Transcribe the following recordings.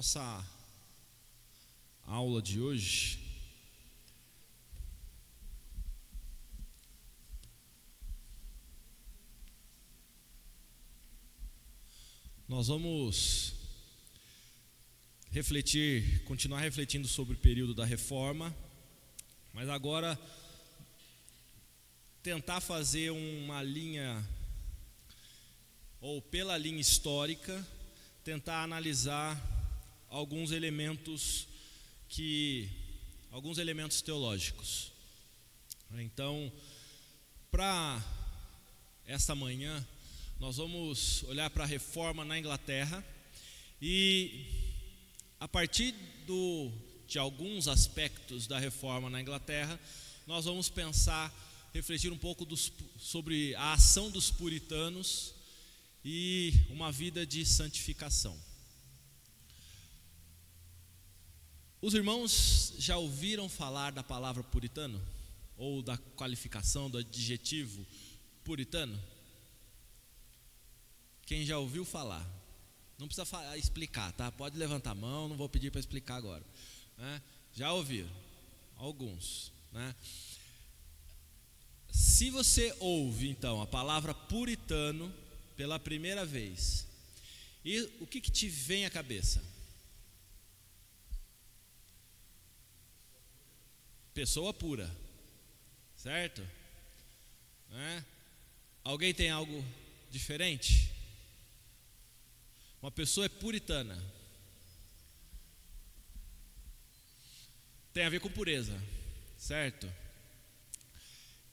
Nossa aula de hoje nós vamos continuar refletindo sobre o período da Reforma, mas agora tentar fazer uma linha, ou pela linha histórica, tentar analisar alguns elementos teológicos. Então, para esta manhã, nós vamos olhar para a Reforma na Inglaterra e, a partir de alguns aspectos da Reforma na Inglaterra, nós vamos refletir um pouco sobre a ação dos puritanos e uma vida de santificação. Os irmãos já ouviram falar da palavra puritano? Ou da qualificação, do adjetivo puritano? Quem já ouviu falar? Não precisa explicar, tá? Pode levantar a mão, não vou pedir para explicar agora, né? Já ouviram? Alguns, né? Se você ouve então a palavra puritano pela primeira vez, e o que te vem à cabeça? Pessoa pura, certo? Né? Alguém tem algo diferente? Uma pessoa é puritana, tem a ver com pureza, certo?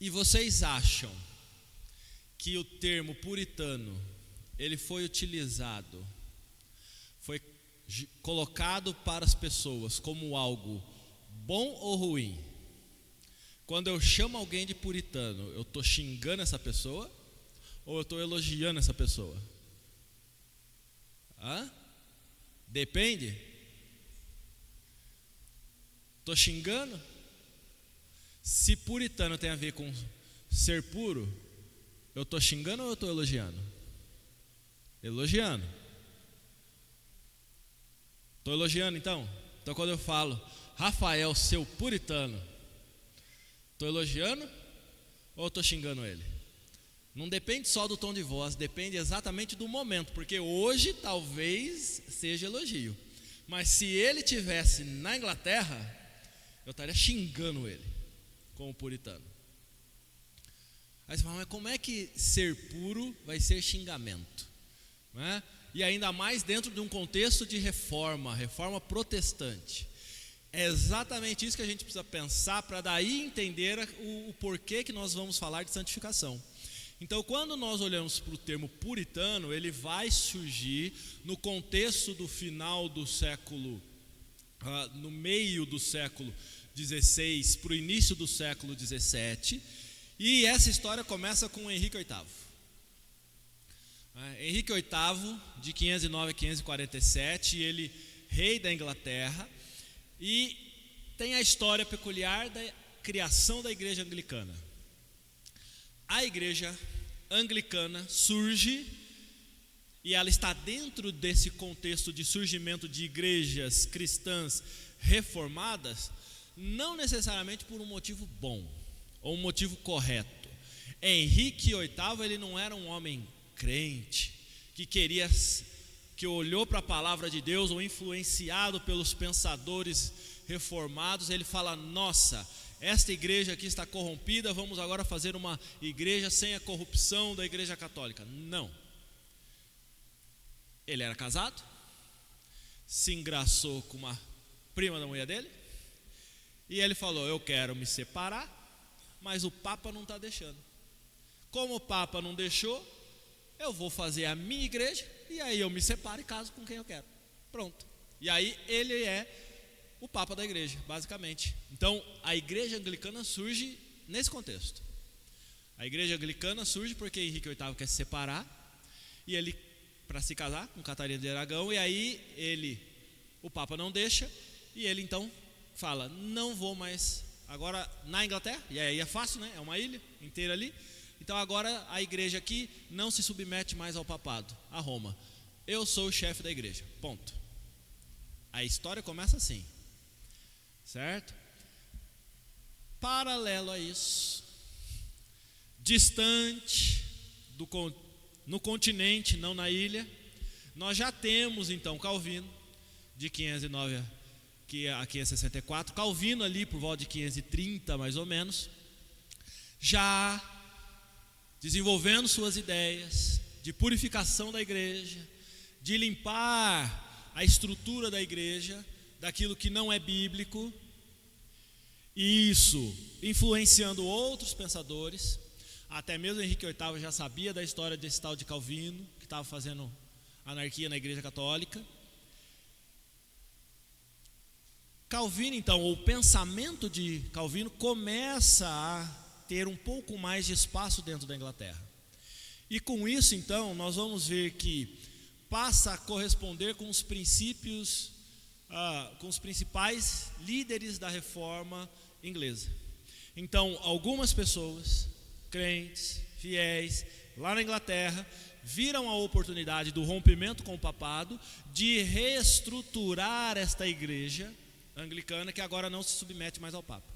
E vocês acham que o termo puritano, ele foi utilizado, foi colocado para as pessoas como algo bom ou ruim? Quando eu chamo alguém de puritano, eu estou xingando essa pessoa ou eu estou elogiando essa pessoa? Depende. Estou xingando? Se puritano tem a ver com ser puro, eu estou xingando ou eu estou elogiando? Elogiando. Estou elogiando então? Então quando eu falo Rafael, seu puritano, estou elogiando ou estou xingando ele? Não depende só do tom de voz, depende exatamente do momento, porque hoje talvez seja elogio, mas se ele estivesse na Inglaterra, eu estaria xingando ele como puritano. Aí você fala, mas como é que ser puro vai ser xingamento? Não é? E ainda mais dentro de um contexto de reforma protestante. É exatamente isso que a gente precisa pensar para daí entender o porquê que nós vamos falar de santificação. Então, quando nós olhamos para o termo puritano, ele vai surgir no contexto do final do século, no meio do século XVI para o início do século XVII, e essa história começa com Henrique VIII. Henrique VIII, de 509 a 547, ele rei da Inglaterra, e tem a história peculiar da criação da igreja anglicana. A igreja anglicana surge, e ela está dentro desse contexto de surgimento de igrejas cristãs reformadas, não necessariamente por um motivo bom, ou um motivo correto. Henrique VIII, ele não era um homem crente, que olhou para a palavra de Deus, ou influenciado pelos pensadores reformados, ele fala, nossa, esta igreja aqui está corrompida, vamos agora fazer uma igreja sem a corrupção da igreja católica. Não. Ele era casado, se engraçou com uma prima da mulher dele, e ele falou, eu quero me separar, mas o Papa não está deixando. Como o Papa não deixou, eu vou fazer a minha igreja, e aí eu me separo e caso com quem eu quero. Pronto. E aí ele é o Papa da igreja, basicamente. Então, a igreja anglicana surge nesse contexto. A igreja anglicana surge porque Henrique VIII quer se separar, e ele, para se casar com Catarina de Aragão, e aí o Papa não deixa, e ele então fala, não vou mais, agora na Inglaterra, e aí é fácil, né? É uma ilha inteira ali. Então agora a igreja aqui não se submete mais ao papado, a Roma. Eu sou o chefe da igreja, ponto. A história começa assim, certo? Paralelo a isso, distante no continente, não na ilha, nós já temos então Calvino, de 509 a 564, Calvino ali por volta de 530 mais ou menos, já desenvolvendo suas ideias de purificação da igreja, de limpar a estrutura da igreja daquilo que não é bíblico, e isso influenciando outros pensadores. Até mesmo Henrique VIII já sabia da história desse tal de Calvino, que estava fazendo anarquia na igreja católica. Calvino então, o pensamento de Calvino começa a ter um pouco mais de espaço dentro da Inglaterra. E com isso então, nós vamos ver que passa a corresponder com os princípios, com os principais líderes da reforma inglesa. Então, algumas pessoas, crentes, fiéis, lá na Inglaterra, viram a oportunidade do rompimento com o papado, de reestruturar esta igreja anglicana, que agora não se submete mais ao Papa,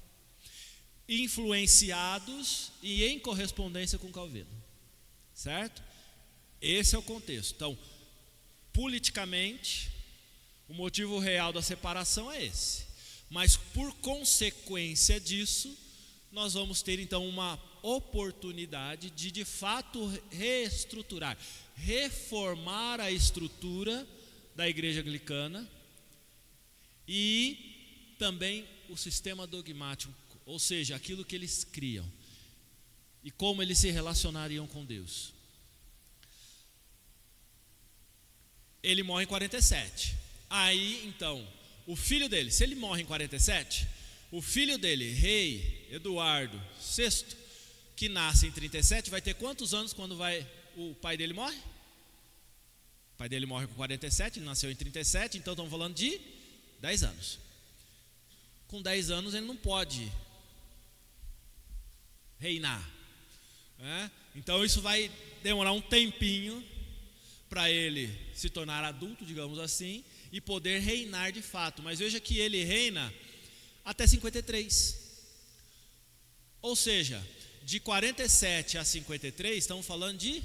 influenciados e em correspondência com Calvino, certo? Esse é o contexto. Então, politicamente, o motivo real da separação é esse, mas por consequência disso, nós vamos ter então uma oportunidade de fato reestruturar, reformar a estrutura da igreja anglicana e também o sistema dogmático, ou seja, aquilo que eles criam e como eles se relacionariam com Deus. Ele morre em 47. Aí então, o filho dele, se ele morre em 47, o filho dele, rei Eduardo VI, que nasce em 37, vai ter quantos anos quando o pai dele morre? O pai dele morre com 47, ele nasceu em 37, então estamos falando de 10 anos. Com 10 anos ele não pode reinar, né? Então isso vai demorar um tempinho para ele se tornar adulto, digamos assim, e poder reinar de fato. Mas veja que ele reina até 53. Ou seja, de 47 a 53, estamos falando de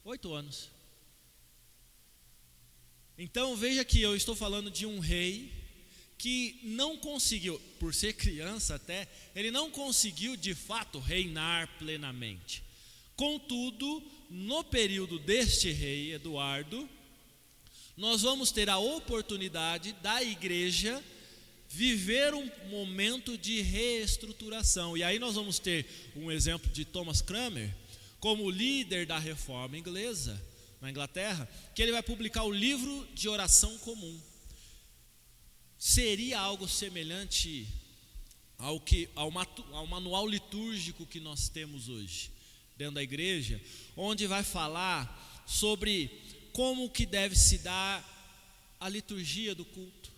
8 anos. Então veja que eu estou falando de um rei que não conseguiu, por ser criança até, ele não conseguiu de fato reinar plenamente. Contudo, no período deste rei Eduardo, nós vamos ter a oportunidade da igreja viver um momento de reestruturação. E aí nós vamos ter um exemplo de Thomas Cranmer, como líder da reforma inglesa, na Inglaterra, que ele vai publicar o livro de oração comum. Seria algo semelhante ao manual litúrgico que nós temos hoje, dentro da igreja, onde vai falar sobre como que deve se dar a liturgia do culto,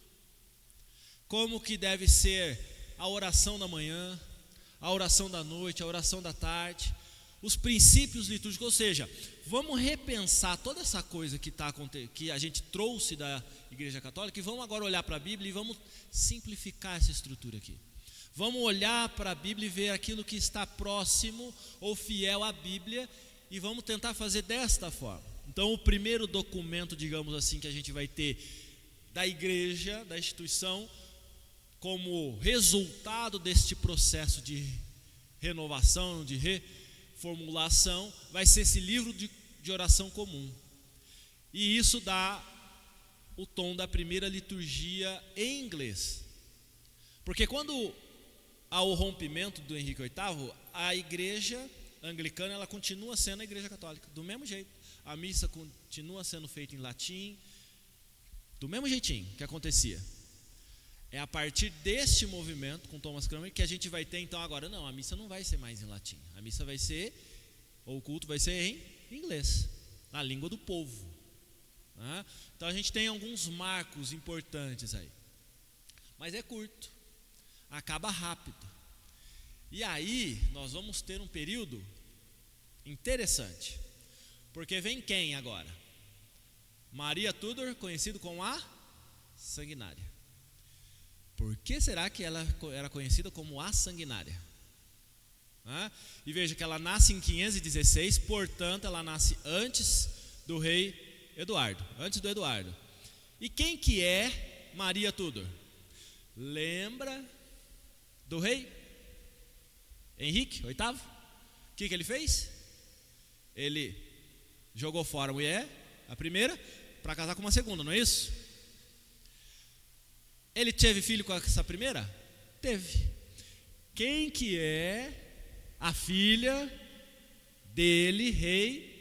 como que deve ser a oração da manhã, a oração da noite, a oração da tarde, os princípios litúrgicos. Ou seja, vamos repensar toda essa coisa que a gente trouxe da Igreja Católica, e vamos agora olhar para a Bíblia e vamos simplificar essa estrutura aqui. Vamos olhar para a Bíblia e ver aquilo que está próximo ou fiel à Bíblia, e vamos tentar fazer desta forma. Então, o primeiro documento, digamos assim, que a gente vai ter da igreja, da instituição, como resultado deste processo de renovação, de reformulação, vai ser esse livro de oração comum. E isso dá o tom da primeira liturgia em inglês. Porque quando há o rompimento do Henrique VIII, a igreja anglicana, ela continua sendo a igreja católica, do mesmo jeito. A missa continua sendo feita em latim, do mesmo jeitinho que acontecia. É a partir deste movimento com Thomas Cranmer que a gente vai ter então agora, não, a missa não vai ser mais em latim, a missa vai ser, ou o culto vai ser em inglês, na língua do povo, né? Então a gente tem alguns marcos importantes aí, mas é curto, acaba rápido. E aí nós vamos ter um período interessante, porque vem quem agora? Maria Tudor, conhecido como a sanguinária. Por que será que ela era conhecida como a sanguinária? E veja que ela nasce em 516, portanto ela nasce antes do rei Eduardo, antes do Eduardo. E quem que é Maria Tudor? Lembra do rei Henrique VIII? O que ele fez? Ele jogou fora a mulher, a primeira, para casar com uma segunda, não é isso? Ele teve filho com essa primeira? Teve. Quem que é a filha dele, rei,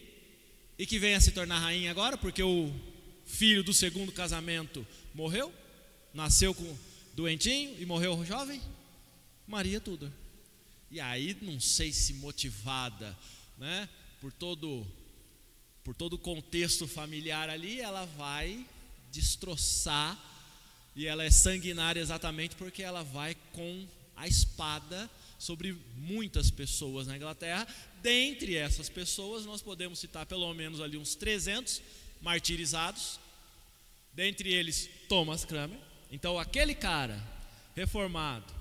e que vem a se tornar rainha agora, porque o filho do segundo casamento morreu, nasceu doentinho e morreu jovem? Maria Tudor. E aí, não sei se motivada, né, por todo o contexto familiar ali, ela vai destroçar, e ela é sanguinária exatamente porque ela vai com a espada sobre muitas pessoas na Inglaterra. Dentre essas pessoas nós podemos citar pelo menos ali uns 300 martirizados, dentre eles Thomas Cranmer. Então aquele cara reformado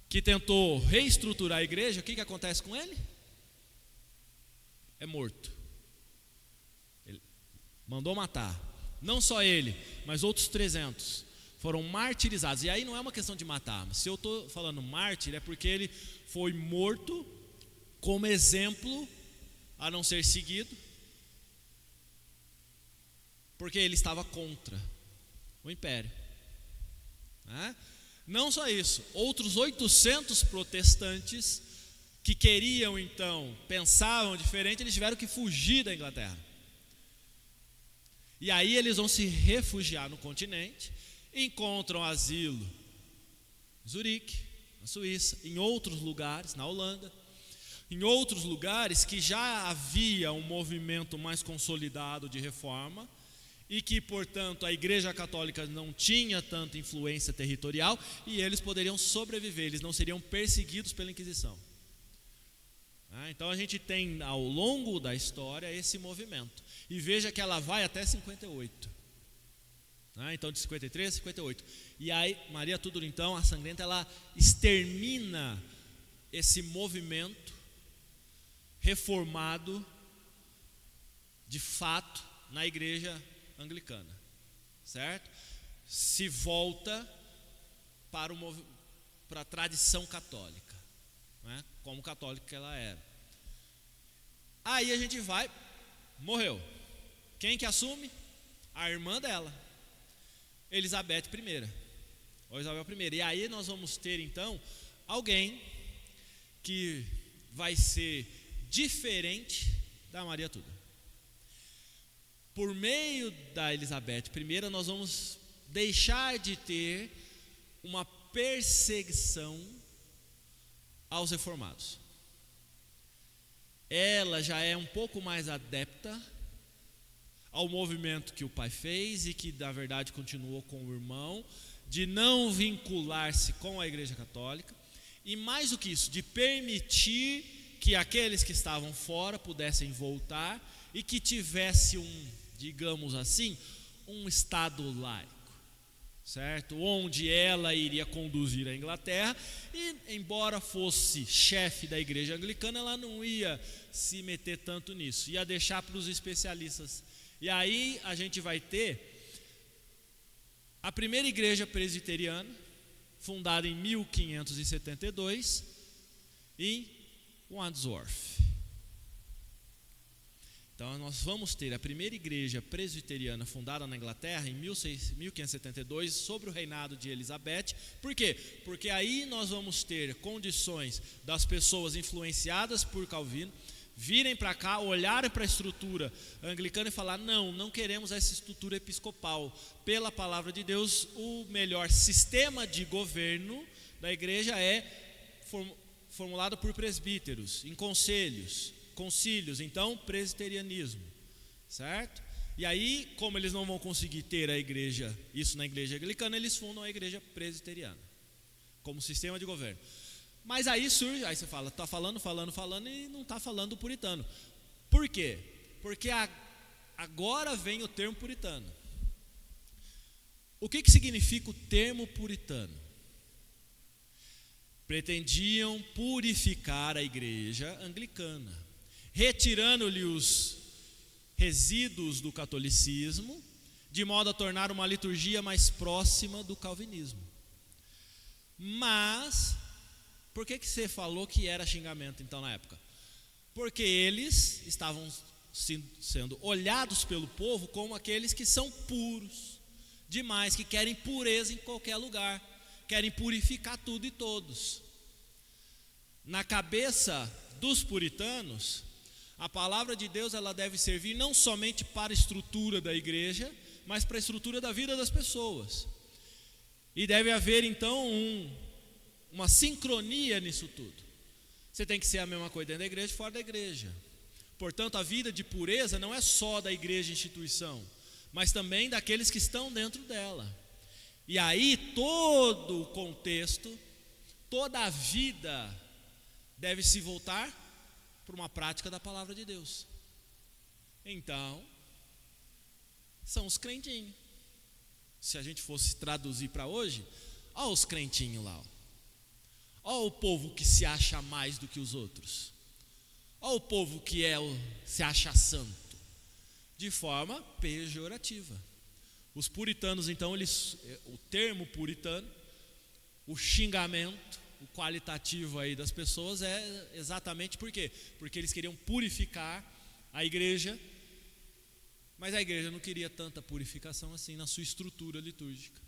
que tentou reestruturar a igreja, o que acontece com ele? É morto. Ele mandou matar, não só ele, mas outros 300 foram martirizados. E aí não é uma questão de matar, se eu estou falando mártir é porque ele foi morto como exemplo a não ser seguido, porque ele estava contra o império. Não só isso, outros 800 protestantes que queriam então, pensavam diferente, eles tiveram que fugir da Inglaterra. E aí eles vão se refugiar no continente, encontram asilo em Zurique, na Suíça, em outros lugares, na Holanda, em outros lugares que já havia um movimento mais consolidado de reforma e que, portanto, a Igreja Católica não tinha tanta influência territorial e eles poderiam sobreviver, eles não seriam perseguidos pela Inquisição. Então a gente tem ao longo da história esse movimento, e veja que ela vai até 58. Então de 53 a 58. E aí Maria Tudor, então, a sangrenta, ela extermina esse movimento reformado de fato na igreja anglicana, certo? Se volta para a tradição católica, né? Como católica que ela era. Aí a gente vai, morreu. Quem que assume? A irmã dela, Elizabeth I, ou Isabel I. E aí nós vamos ter então alguém que vai ser diferente da Maria Tudor. Por meio da Elizabeth I, nós vamos deixar de ter uma perseguição aos reformados. Ela já é um pouco mais adepta ao movimento que o pai fez e que na verdade continuou com o irmão, de não vincular-se com a Igreja Católica, e mais do que isso, de permitir que aqueles que estavam fora pudessem voltar e que tivesse digamos assim, um estado laico, certo? Onde ela iria conduzir a Inglaterra, e embora fosse chefe da igreja anglicana, ela não ia se meter tanto nisso, ia deixar para os especialistas. E aí a gente vai ter a primeira igreja presbiteriana, fundada em 1572, em Wandsworth. Então nós vamos ter a primeira igreja presbiteriana fundada na Inglaterra em 1572, sobre o reinado de Elizabeth. Por quê? Porque aí nós vamos ter condições das pessoas influenciadas por Calvino virem para cá, olharem para a estrutura anglicana e falar: não queremos essa estrutura episcopal. Pela palavra de Deus, o melhor sistema de governo da igreja é formulado por presbíteros, em concílios, então presbiterianismo, certo? E aí, como eles não vão conseguir ter isso na igreja anglicana, eles fundam a igreja presbiteriana como sistema de governo. Mas aí surge, aí você fala, está falando e não está falando puritano. Por quê? Porque agora vem o termo puritano. O que significa o termo puritano? Pretendiam purificar a igreja anglicana, retirando-lhe os resíduos do catolicismo, de modo a tornar uma liturgia mais próxima do calvinismo. Mas, por que você falou que era xingamento então na época? Porque eles estavam sendo olhados pelo povo como aqueles que são puros demais, que querem pureza em qualquer lugar, querem purificar tudo e todos. Na cabeça dos puritanos, a palavra de Deus ela deve servir não somente para a estrutura da igreja, mas para a estrutura da vida das pessoas. E deve haver então uma sincronia nisso tudo. Você tem que ser a mesma coisa dentro da igreja e fora da igreja. Portanto, a vida de pureza não é só da igreja instituição, mas também daqueles que estão dentro dela. E aí todo o contexto, toda a vida deve se voltar para uma prática da palavra de Deus. Então, são os crentinhos. Se a gente fosse traduzir para hoje, olha os crentinhos lá. Olha o povo que se acha mais do que os outros. Olha o povo que se acha santo. De forma pejorativa. Os puritanos, então, o termo puritano, o xingamento, o qualitativo aí das pessoas é exatamente por quê? Porque eles queriam purificar a igreja, mas a igreja não queria tanta purificação assim na sua estrutura litúrgica.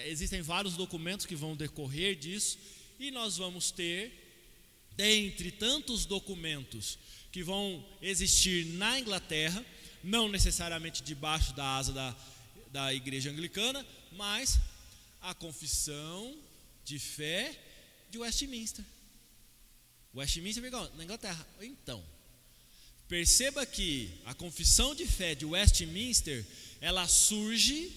Existem vários documentos que vão decorrer disso, e nós vamos ter, dentre tantos documentos que vão existir na Inglaterra, não necessariamente debaixo da asa da igreja anglicana, mas a confissão de fé de Westminster. Westminster na Inglaterra. Então, perceba que a confissão de fé de Westminster, ela surge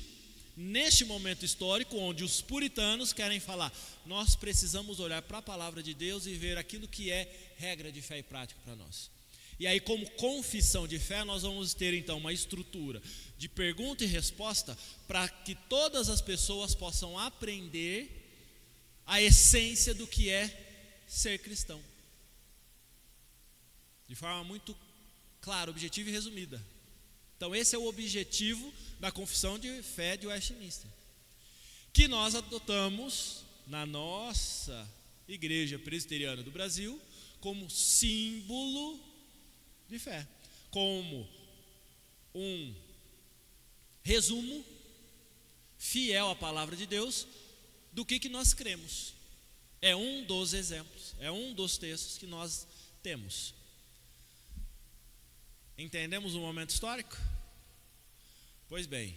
neste momento histórico onde os puritanos querem falar, nós precisamos olhar para a palavra de Deus e ver aquilo que é regra de fé e prática para nós. E aí, como confissão de fé, nós vamos ter então uma estrutura de pergunta e resposta para que todas as pessoas possam aprender a essência do que é ser cristão. De forma muito clara, objetiva e resumida. Então esse é o objetivo da confissão de fé de Westminster, que nós adotamos na nossa igreja presbiteriana do Brasil como símbolo de fé, como um resumo fiel à palavra de Deus do que nós cremos. É um dos exemplos, é um dos textos que nós temos. Entendemos o momento histórico? Pois bem,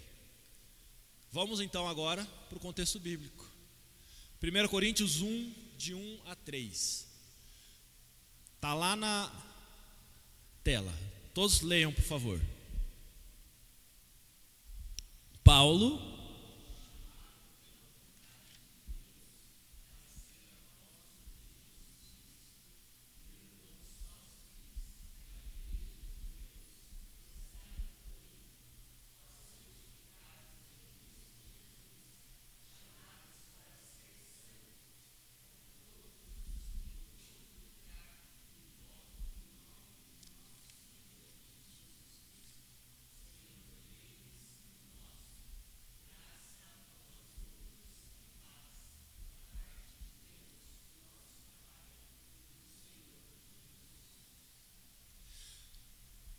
vamos então agora para o contexto bíblico. 1 Coríntios 1, de 1 a 3. Está lá na tela. Todos leiam, por favor. Paulo,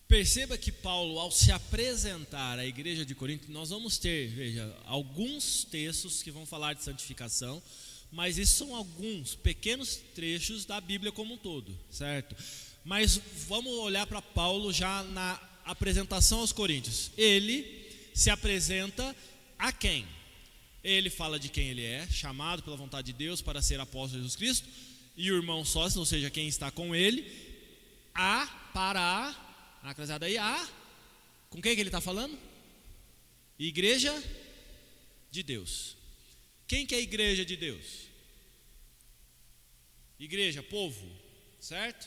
perceba que Paulo, ao se apresentar à igreja de Corinto, nós vamos ter, veja, alguns textos que vão falar de santificação, mas isso são alguns pequenos trechos da Bíblia como um todo, certo? Mas vamos olhar para Paulo já na apresentação aos Coríntios. Ele se apresenta a quem? Ele fala de quem ele é, chamado pela vontade de Deus para ser apóstolo de Jesus Cristo, e o irmão sócio, ou seja, quem está com ele, acrescenta aí com quem que ele está falando? Igreja de Deus. Quem que é a igreja de Deus? Igreja, povo, certo?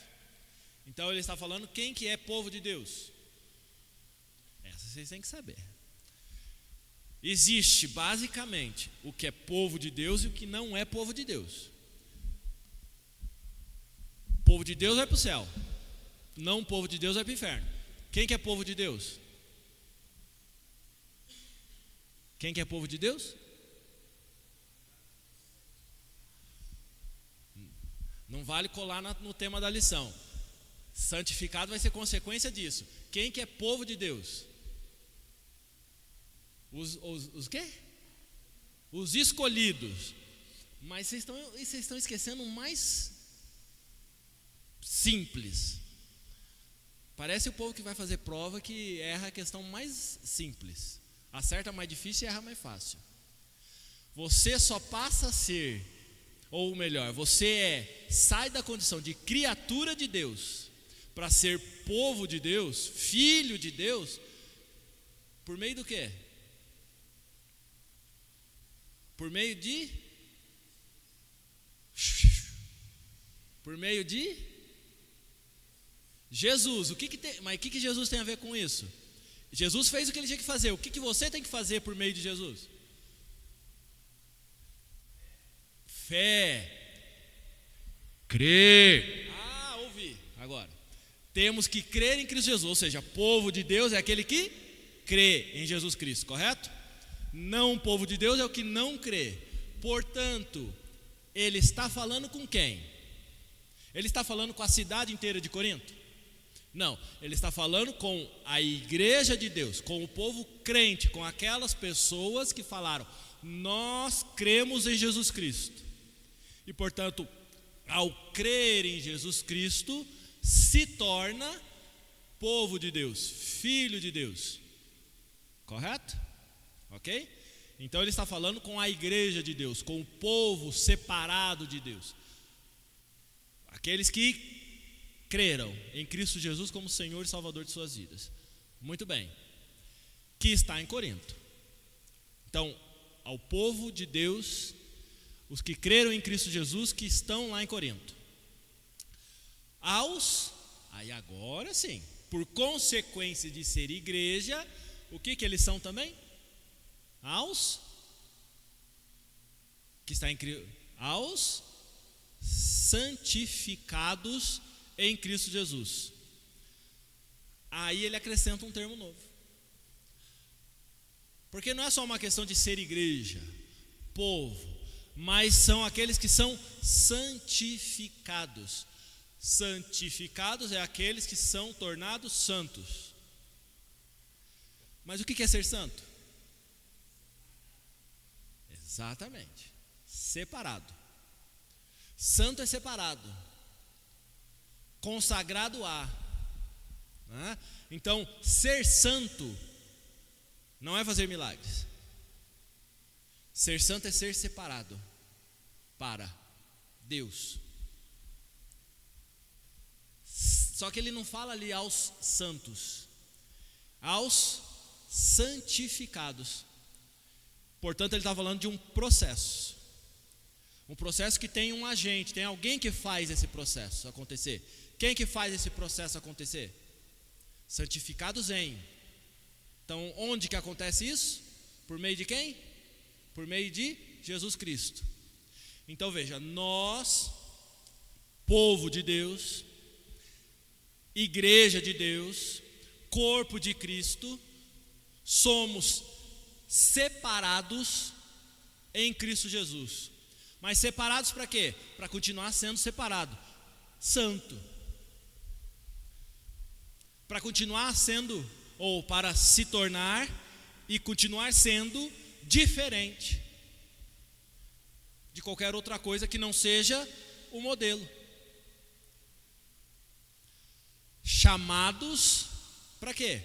Então ele está falando quem que é povo de Deus. Essa vocês têm que saber. existe basicamente o que é povo de Deus e o que não é povo de Deus. O povo de Deus vai para o céu, não o povo de Deus vai para o inferno. Quem que é povo de Deus? Quem que é povo de Deus? Não vale colar no tema da lição. Santificado vai ser consequência disso. Quem que é povo de Deus? Os quê? Os escolhidos. Mas vocês estão esquecendo o mais simples. Parece o povo que vai fazer prova que erra a questão mais simples. Acerta mais difícil e erra mais fácil. Você só passa a ser, ou melhor, sai da condição de criatura de Deus para ser povo de Deus, filho de Deus, por meio do quê? Por meio de Jesus. Mas o que Jesus tem a ver com isso? Jesus fez o que ele tinha que fazer. O que você tem que fazer por meio de Jesus? Fé. Crer. Ouvi. Agora, temos que crer em Cristo Jesus. Ou seja, povo de Deus é aquele que crê em Jesus Cristo, correto? Não, o povo de Deus é o que não crê. Portanto, ele está falando com quem? Ele está falando com a cidade inteira de Corinto? Não, ele está falando com a igreja de Deus, com o povo crente, com aquelas pessoas que falaram: nós cremos em Jesus Cristo. E portanto, ao crer em Jesus Cristo, se torna povo de Deus, filho de Deus. Correto? Ok? Então ele está falando com a igreja de Deus, com o povo separado de Deus, aqueles que creram em Cristo Jesus como Senhor e Salvador de suas vidas. Muito bem. Que está em Corinto. Então, ao povo de Deus, os que creram em Cristo Jesus, que estão lá em Corinto. Aí agora sim, por consequência de ser igreja, o que eles são também? Aos santificados em Cristo Jesus. Aí ele acrescenta um termo novo. Porque não é só uma questão de ser igreja, povo, mas são aqueles que são santificados. Santificados é aqueles que são tornados santos. Mas o que é ser santo? Exatamente, separado. Santo é separado, consagrado a. Então, ser santo não é fazer milagres. Ser santo é ser separado para Deus. Só que ele não fala ali aos santos, aos santificados. Portanto, ele está falando de um processo. Um processo que tem um agente, tem alguém que faz esse processo acontecer. Quem que faz esse processo acontecer? Santificados em. Então, onde que acontece isso? Por meio de quem? Por meio de Jesus Cristo. Então veja, nós, povo de Deus, igreja de Deus, corpo de Cristo, somos separados em Cristo Jesus. Mas separados para quê? Para continuar sendo separado, santo. Para continuar sendo, ou para se tornar e continuar sendo diferente de qualquer outra coisa que não seja o modelo. Chamados para quê?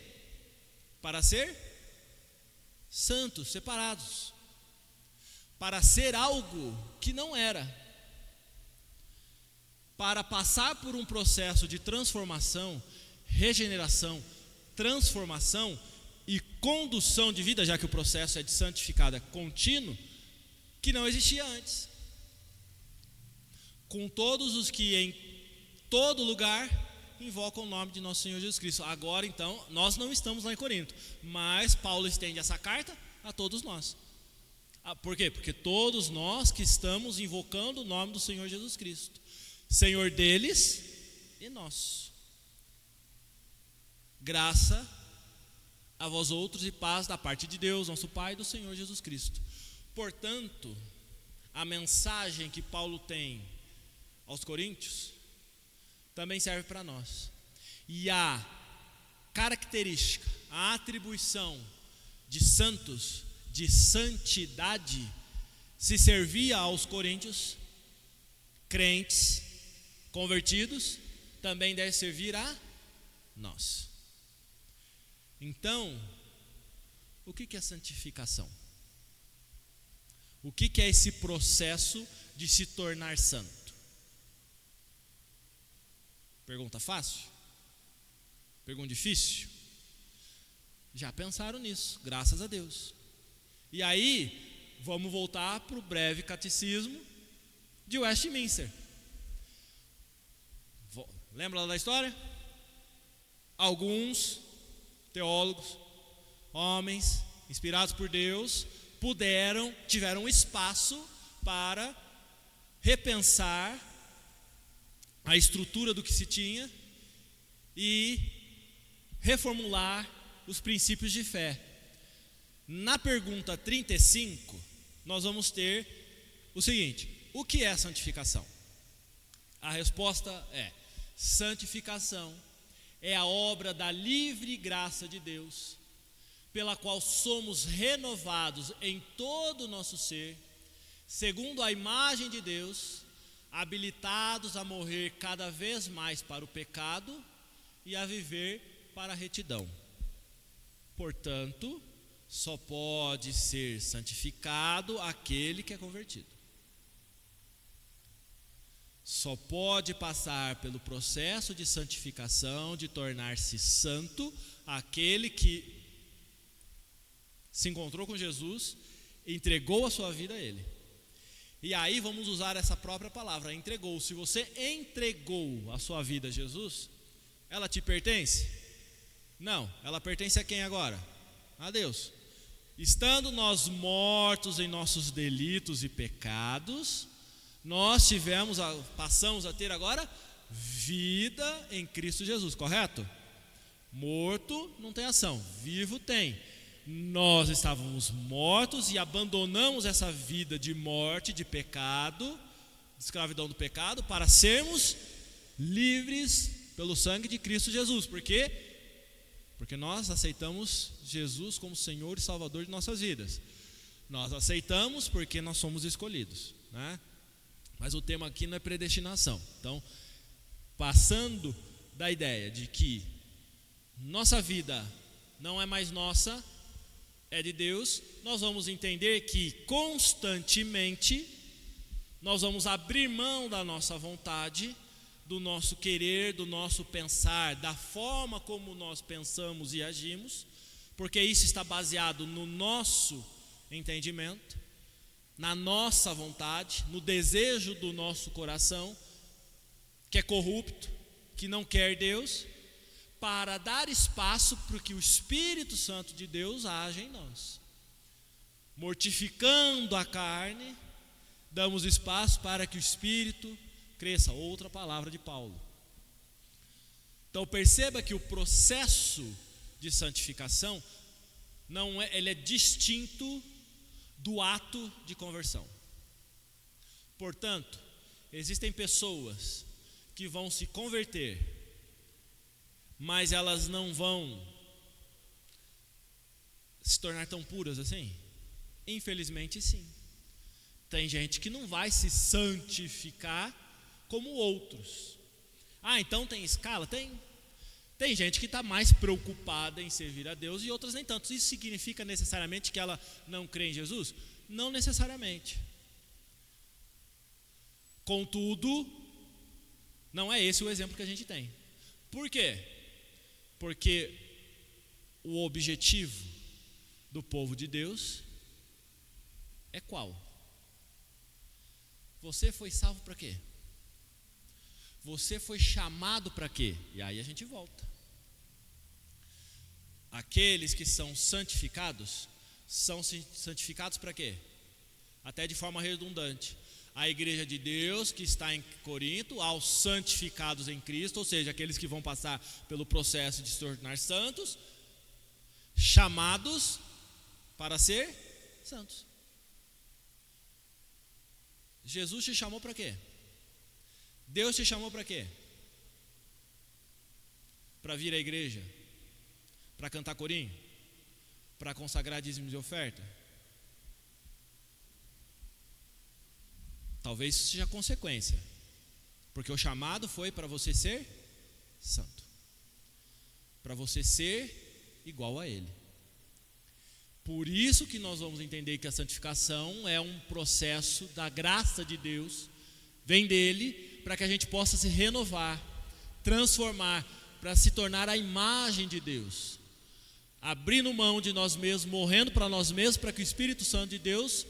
Para ser santos, separados. Para ser algo que não era. Para passar por um processo de transformação, regeneração, transformação e condução de vida, já que o processo é de santificado, é contínuo, que não existia antes. Com todos os que em todo lugar invocam o nome de nosso Senhor Jesus Cristo. Agora então, nós não estamos lá em Corinto, mas Paulo estende essa carta a todos nós. Por quê? Porque todos nós que estamos invocando o nome do Senhor Jesus Cristo, Senhor deles e nosso. Graça a vós outros e paz da parte de Deus, nosso Pai, e do Senhor Jesus Cristo. Portanto, a mensagem que Paulo tem aos Coríntios também serve para nós. E a característica, a atribuição de santos, de santidade, se servia aos coríntios, crentes, convertidos, também deve servir a nós. Então, o que é santificação? O que é esse processo de se tornar santo? Pergunta fácil? Pergunta difícil? Já pensaram nisso, graças a Deus. E aí, vamos voltar para o breve catecismo de Westminster. Lembra lá da história? Alguns teólogos, homens inspirados por Deus, tiveram espaço para repensar a estrutura do que se tinha e reformular os princípios de fé. Na pergunta 35, nós vamos ter o seguinte: o que é santificação? A resposta é: santificação é a obra da livre graça de Deus, pela qual somos renovados em todo o nosso ser, segundo a imagem de Deus, habilitados a morrer cada vez mais para o pecado e a viver para a retidão. Portanto, só pode ser santificado aquele que é convertido. Só pode passar pelo processo de santificação, de tornar-se santo, aquele que se encontrou com Jesus, entregou a sua vida a Ele. E aí vamos usar essa própria palavra, entregou. Se você entregou a sua vida a Jesus, ela te pertence? Não, ela pertence a quem agora? A Deus. Estando nós mortos em nossos delitos e pecados, nós passamos a ter agora vida em Cristo Jesus, correto? Morto não tem ação, vivo tem. Nós estávamos mortos e abandonamos essa vida de morte, de pecado, de escravidão do pecado, para sermos livres pelo sangue de Cristo Jesus. Por quê? Porque nós aceitamos Jesus como Senhor e Salvador de nossas vidas. Nós aceitamos porque nós somos escolhidos, né? Mas o tema aqui não é predestinação. Então, passando da ideia de que nossa vida não é mais nossa, é de Deus, nós vamos entender que constantemente nós vamos abrir mão da nossa vontade, do nosso querer, do nosso pensar, da forma como nós pensamos e agimos, porque isso está baseado no nosso entendimento, na nossa vontade, no desejo do nosso coração, que é corrupto, que não quer Deus, para dar espaço para que o Espírito Santo de Deus haja em nós. Mortificando a carne, damos espaço para que o Espírito cresça. Outra palavra de Paulo. Então perceba que o processo de santificação ele é distinto do ato de conversão. Portanto, existem pessoas que vão se converter, mas elas não vão se tornar tão puras assim? Infelizmente sim. Tem gente que não vai se santificar como outros. Então tem escala? Tem gente que está mais preocupada em servir a Deus e outras nem tanto. Isso significa necessariamente que ela não crê em Jesus? Não necessariamente. Contudo, não é esse o exemplo que a gente tem. Por quê? Porque o objetivo do povo de Deus é qual? Você foi salvo para quê? Você foi chamado para quê? E aí a gente volta. Aqueles que são santificados são santificados para quê? Até de forma redundante. A igreja de Deus que está em Corinto, aos santificados em Cristo, ou seja, aqueles que vão passar pelo processo de se tornar santos, chamados para ser santos. Jesus te chamou para quê? Deus te chamou para quê? Para vir à igreja? Para cantar corinho? Para consagrar dízimos de oferta? Talvez isso seja consequência, porque o chamado foi para você ser santo, para você ser igual a Ele. Por isso que nós vamos entender que a santificação é um processo da graça de Deus, vem dele, para que a gente possa se renovar, transformar, para se tornar a imagem de Deus, abrindo mão de nós mesmos, morrendo para nós mesmos, para que o Espírito Santo de Deus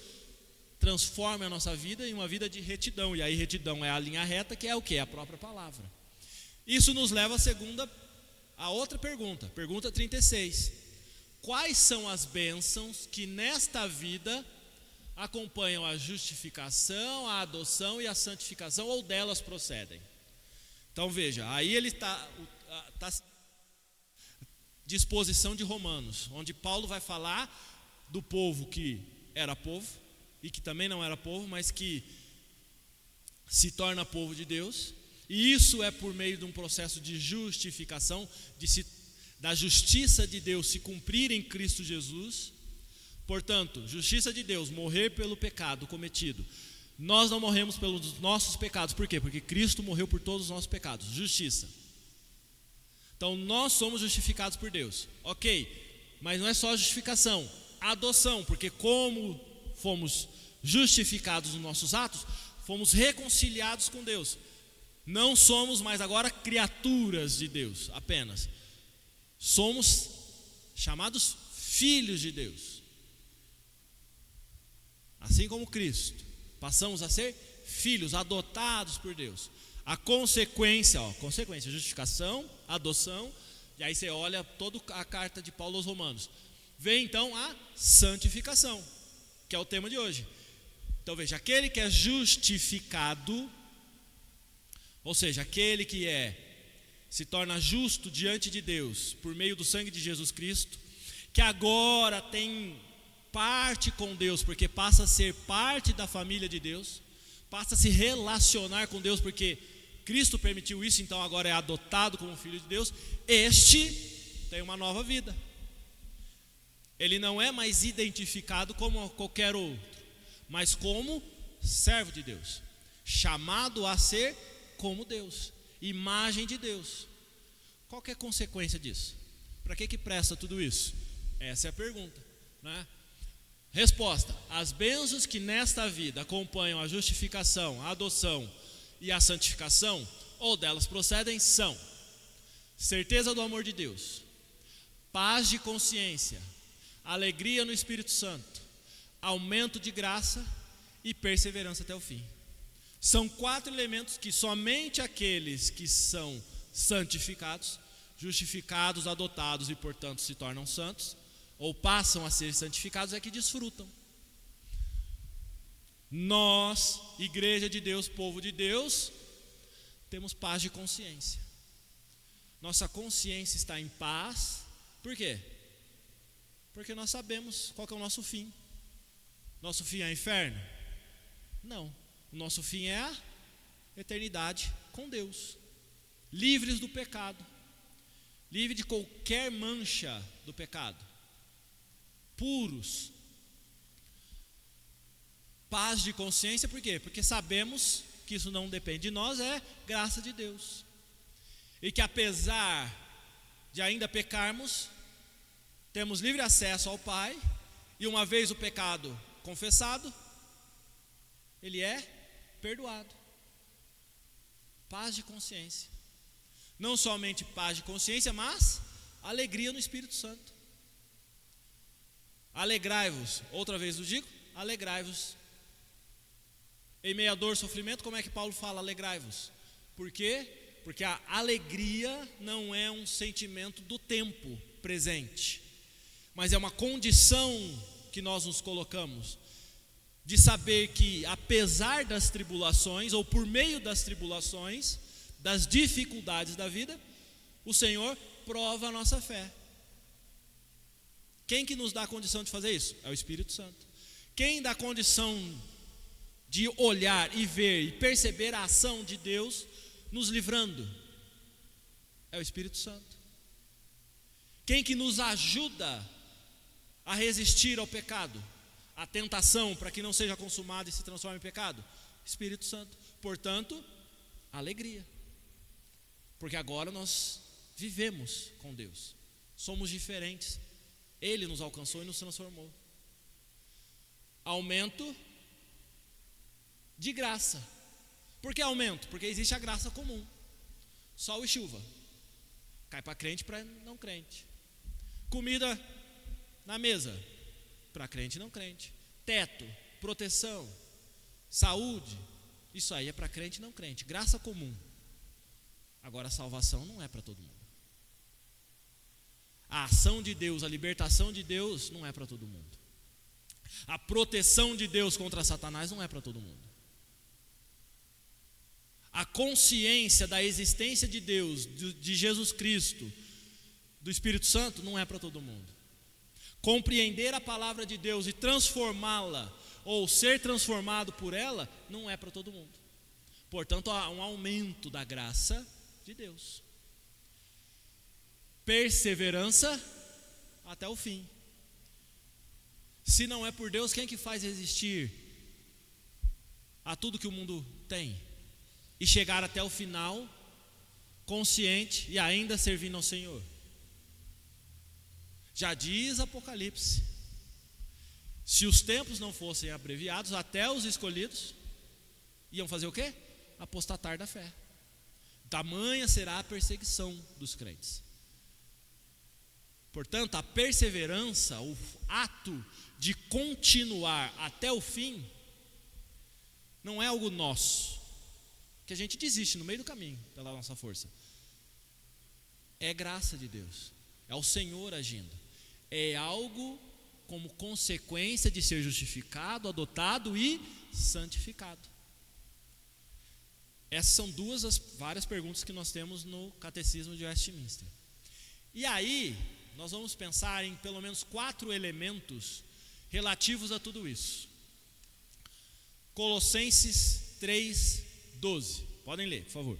transforme a nossa vida em uma vida de retidão. E aí retidão é a linha reta, que é o que? A própria palavra. Isso nos leva a outra pergunta, pergunta 36. Quais são as bênçãos que nesta vida acompanham a justificação, a adoção e a santificação, ou delas procedem? Então veja, aí ele está disposição de Romanos, onde Paulo vai falar do povo que era povo e que também não era povo, mas que se torna povo de Deus, e isso é por meio de um processo de justificação, da justiça de Deus se cumprir em Cristo Jesus. Portanto, justiça de Deus, morrer pelo pecado cometido. Nós não morremos pelos nossos pecados, por quê? Porque Cristo morreu por todos os nossos pecados, justiça. Então nós somos justificados por Deus, ok, mas não é só justificação, adoção, porque como fomos justificados nos nossos atos, fomos reconciliados com Deus. Não somos mais agora criaturas de Deus apenas, somos chamados filhos de Deus. Assim como Cristo, passamos a ser filhos, adotados por Deus. A consequência, justificação, adoção, e aí você olha toda a carta de Paulo aos Romanos. Vem então a santificação, que é o tema de hoje. Então veja, aquele que é justificado, ou seja, aquele que se torna justo diante de Deus por meio do sangue de Jesus Cristo, que agora tem parte com Deus, porque passa a ser parte da família de Deus, passa a se relacionar com Deus, porque Cristo permitiu isso, então agora é adotado como filho de Deus. Este tem uma nova vida. Ele não é mais identificado como qualquer outro, mas como servo de Deus, chamado a ser como Deus, imagem de Deus. Qual que é a consequência disso? Para que presta tudo isso? Essa é a pergunta, né? Resposta: as bênçãos que nesta vida acompanham a justificação, a adoção e a santificação, ou delas procedem, são certeza do amor de Deus, paz de consciência, alegria no Espírito Santo, aumento de graça e perseverança até o fim. São 4 elementos que somente aqueles que são santificados, justificados, adotados e portanto se tornam santos, ou passam a ser santificados, é que desfrutam. Nós, igreja de Deus, povo de Deus, temos paz de consciência. Nossa consciência está em paz. Por quê? Porque nós sabemos qual que é o nosso fim. Nosso fim é o inferno? Não. O nosso fim é a eternidade com Deus, livres do pecado, livre de qualquer mancha do pecado, puros. Paz de consciência, por quê? Porque sabemos que isso não depende de nós, é graça de Deus. E que apesar de ainda pecarmos, temos livre acesso ao Pai, e uma vez o pecado confessado, ele é perdoado. Paz de consciência. Não somente paz de consciência, mas alegria no Espírito Santo. Alegrai-vos, outra vez eu digo, alegrai-vos. Em meio à dor, sofrimento, como é que Paulo fala alegrai-vos? Por quê? Porque a alegria não é um sentimento do tempo presente, mas é uma condição que nós nos colocamos, de saber que apesar das tribulações, ou por meio das tribulações, das dificuldades da vida, o Senhor prova a nossa fé. Quem que nos dá a condição de fazer isso? É o Espírito Santo. Quem dá a condição de olhar e ver e perceber a ação de Deus nos livrando? É o Espírito Santo. Quem que nos ajuda a resistir ao pecado, à tentação, para que não seja consumado e se transforme em pecado? Espírito Santo. Portanto, alegria, porque agora nós vivemos com Deus, somos diferentes, Ele nos alcançou e nos transformou. Aumento de graça. Por que aumento? Porque existe a graça comum, sol e chuva, cai para crente e para não crente. Comida na mesa, para crente e não crente. Teto, proteção, saúde, isso aí é para crente e não crente, graça comum. Agora a salvação não é para todo mundo. A ação de Deus, a libertação de Deus não é para todo mundo. A proteção de Deus contra Satanás não é para todo mundo. A consciência da existência de Deus, de Jesus Cristo, do Espírito Santo, não é para todo mundo. Compreender a palavra de Deus e transformá-la, ou ser transformado por ela, não é para todo mundo. Portanto, há um aumento da graça de Deus. Perseverança até o fim. Se não é por Deus, quem é que faz resistir a tudo que o mundo tem e chegar até o final consciente e ainda servindo ao Senhor? Já diz Apocalipse, se os tempos não fossem abreviados, até os escolhidos iam fazer o quê? Apostatar da fé. Tamanha será a perseguição dos crentes. Portanto, a perseverança, o ato de continuar até o fim, não é algo nosso, que a gente desiste no meio do caminho pela nossa força. É graça de Deus, é o Senhor agindo, é algo como consequência de ser justificado, adotado e santificado. Essas são duas das várias perguntas que nós temos no Catecismo de Westminster. E aí, nós vamos pensar em pelo menos 4 elementos relativos a tudo isso. Colossenses 3:12. Podem ler, por favor.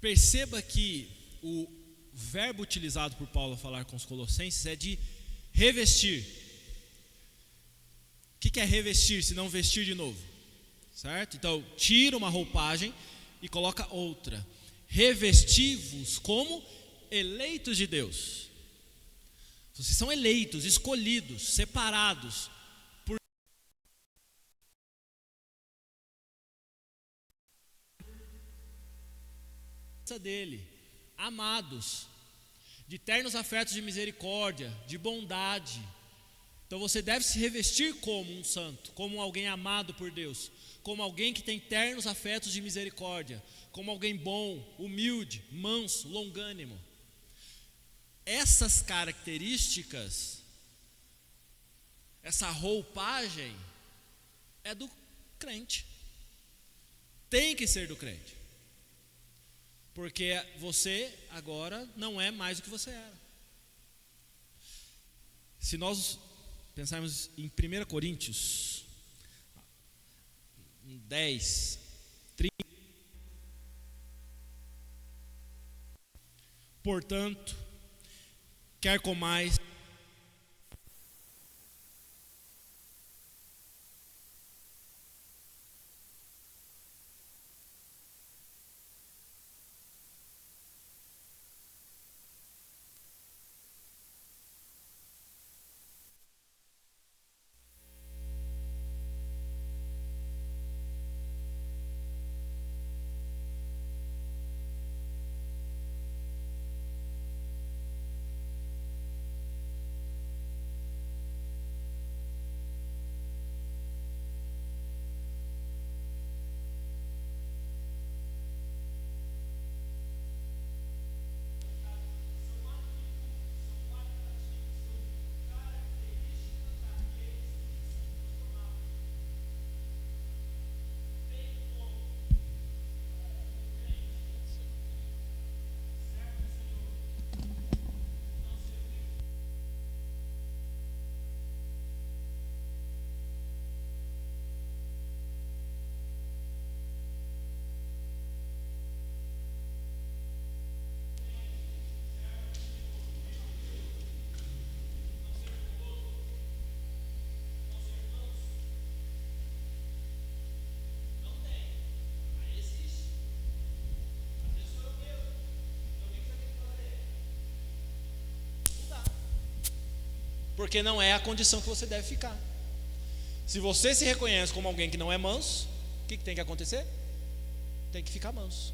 Perceba que o verbo utilizado por Paulo a falar com os colossenses é de revestir. O que é revestir se não vestir de novo? Certo? Então, tira uma roupagem e coloca outra. Revesti-vos como eleitos de Deus. Vocês são eleitos, escolhidos, separados dele, amados, de ternos afetos de misericórdia, de bondade. Então você deve se revestir como um santo, como alguém amado por Deus, como alguém que tem ternos afetos de misericórdia, como alguém bom, humilde, manso, longânimo. Essas características, essa roupagem é do crente, tem que ser do crente. Porque você agora não é mais o que você era. Se nós pensarmos em 1 Coríntios 10, 30. Portanto, quer comais, porque não é a condição que você deve ficar. Se você se reconhece como alguém que não é manso, o que tem que acontecer? Tem que ficar manso.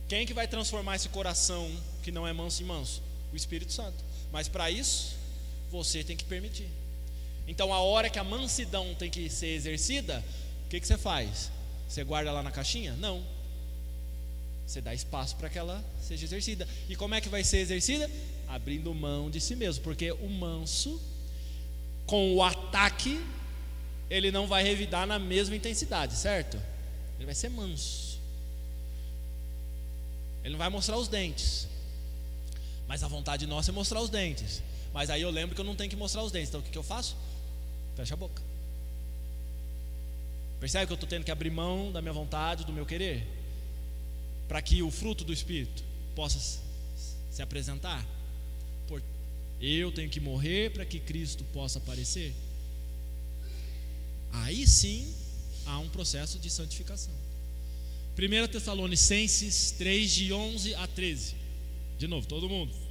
Quem que vai transformar esse coração que não é manso em manso? O Espírito Santo. Mas para isso, você tem que permitir. Então a hora que a mansidão tem que ser exercida, o que você faz? Você guarda lá na caixinha? Não. Você dá espaço para que ela seja exercida. E como é que vai ser exercida? Abrindo mão de si mesmo. Porque o manso, com o ataque, ele não vai revidar na mesma intensidade, certo? Ele vai ser manso. Ele não vai mostrar os dentes. Mas a vontade nossa é mostrar os dentes. Mas aí eu lembro que eu não tenho que mostrar os dentes. Então o que eu faço? Fecha a boca. Percebe que eu estou tendo que abrir mão da minha vontade, do meu querer, para que o fruto do Espírito possa se apresentar? Eu tenho que morrer para que Cristo possa aparecer. Aí sim há um processo de santificação. 1 Tessalonicenses 3, de 11 a 13. De novo, todo mundo.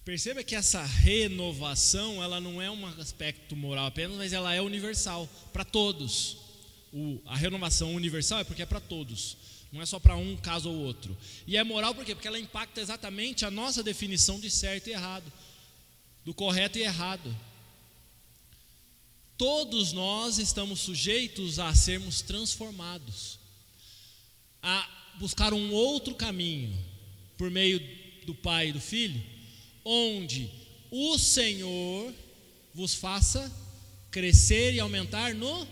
Perceba que essa renovação, ela não é um aspecto moral apenas, mas ela é universal, para todos. A renovação universal é porque é para todos, não é só para um caso ou outro. E é moral por quê? Porque ela impacta exatamente a nossa definição de certo e errado, do correto e errado. Todos nós estamos sujeitos a sermos transformados, a buscar um outro caminho, por meio do Pai e do Filho, onde o Senhor vos faça crescer e aumentar no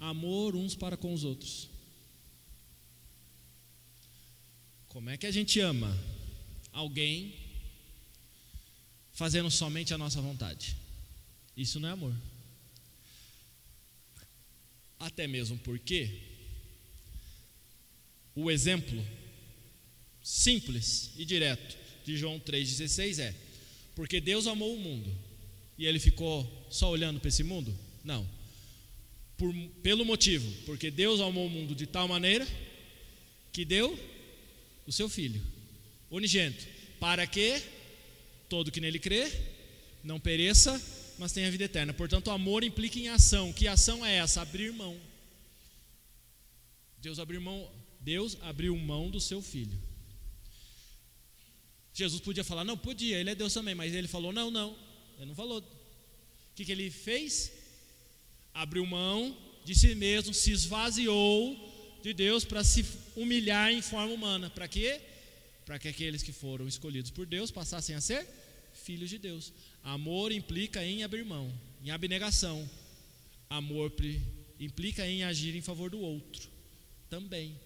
amor uns para com os outros. Como é que a gente ama alguém fazendo somente a nossa vontade? Isso não é amor. Até mesmo porque o exemplo simples e direto de João 3,16 é: porque Deus amou o mundo e Ele ficou só olhando para esse mundo? Não. Pelo motivo, porque Deus amou o mundo de tal maneira que deu o seu Filho unigênito, para que todo que nele crê não pereça, mas tenha vida eterna. Portanto, o amor implica em ação. Que ação é essa? Abrir mão. Deus abriu mão do seu Filho. Jesus podia falar, não, podia, ele é Deus também, mas ele falou, não, ele não falou. O que ele fez? Abriu mão de si mesmo, se esvaziou de Deus para se humilhar em forma humana. Para quê? Para que aqueles que foram escolhidos por Deus passassem a ser filhos de Deus. Amor implica em abrir mão, em abnegação. Amor implica em agir em favor do outro também.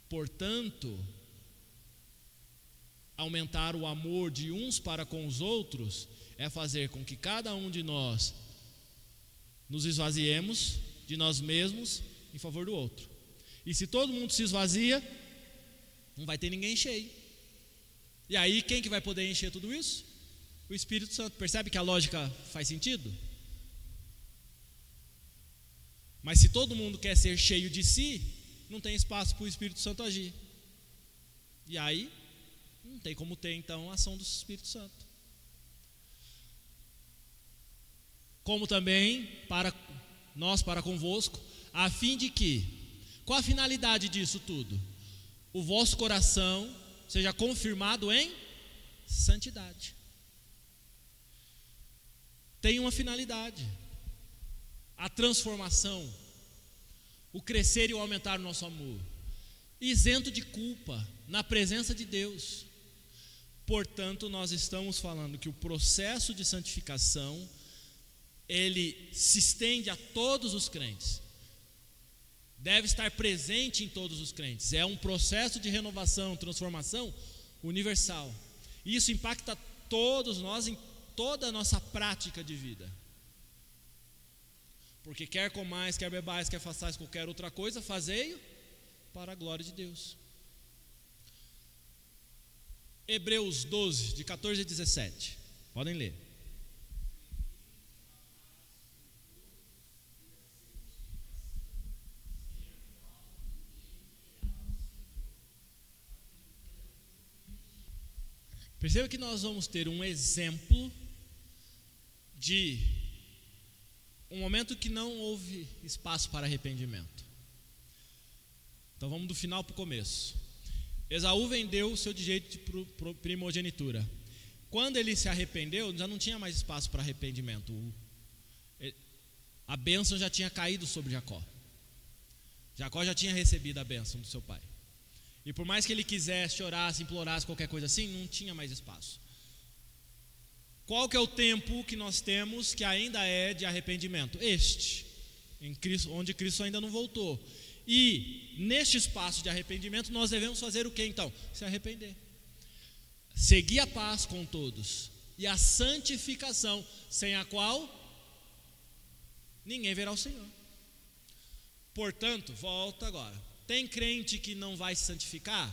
Portanto, aumentar o amor de uns para com os outros é fazer com que cada um de nós nos esvaziemos de nós mesmos em favor do outro. E se todo mundo se esvazia, não vai ter ninguém cheio. E aí quem que vai poder encher tudo isso? O Espírito Santo. Percebe que a lógica faz sentido? Mas se todo mundo quer ser cheio de si, não tem espaço para o Espírito Santo agir. E aí não tem como ter então a ação do Espírito Santo. Como também para convosco, a fim de que, qual a finalidade disso tudo? O vosso coração seja confirmado em santidade. Tem uma finalidade: a transformação, o crescer e o aumentar o nosso amor, isento de culpa, na presença de Deus. Portanto, nós estamos falando que o processo de santificação ele se estende a todos os crentes. Deve estar presente em todos os crentes. É um processo de renovação, transformação universal. E isso impacta todos nós em toda a nossa prática de vida. Porque quer comais, quer bebais, quer façais qualquer outra coisa, fazei-o para a glória de Deus. Hebreus 12, de 14 a 17. Podem ler. Perceba que nós vamos ter um exemplo de um momento que não houve espaço para arrependimento. Então vamos do final para o começo. Esaú vendeu o seu direito de primogenitura. Quando ele se arrependeu, já não tinha mais espaço para arrependimento. A bênção já tinha caído sobre Jacó. Jacó já tinha recebido a bênção do seu pai. E por mais que ele quisesse, chorasse, implorasse, qualquer coisa assim, não tinha mais espaço. Qual que é o tempo que nós temos que ainda é de arrependimento? Em Cristo, onde Cristo ainda não voltou. E neste espaço de arrependimento nós devemos fazer o que então? Se arrepender. Seguir a paz com todos e a santificação, sem a qual ninguém verá o Senhor. Portanto, volta agora. Tem crente que não vai se santificar?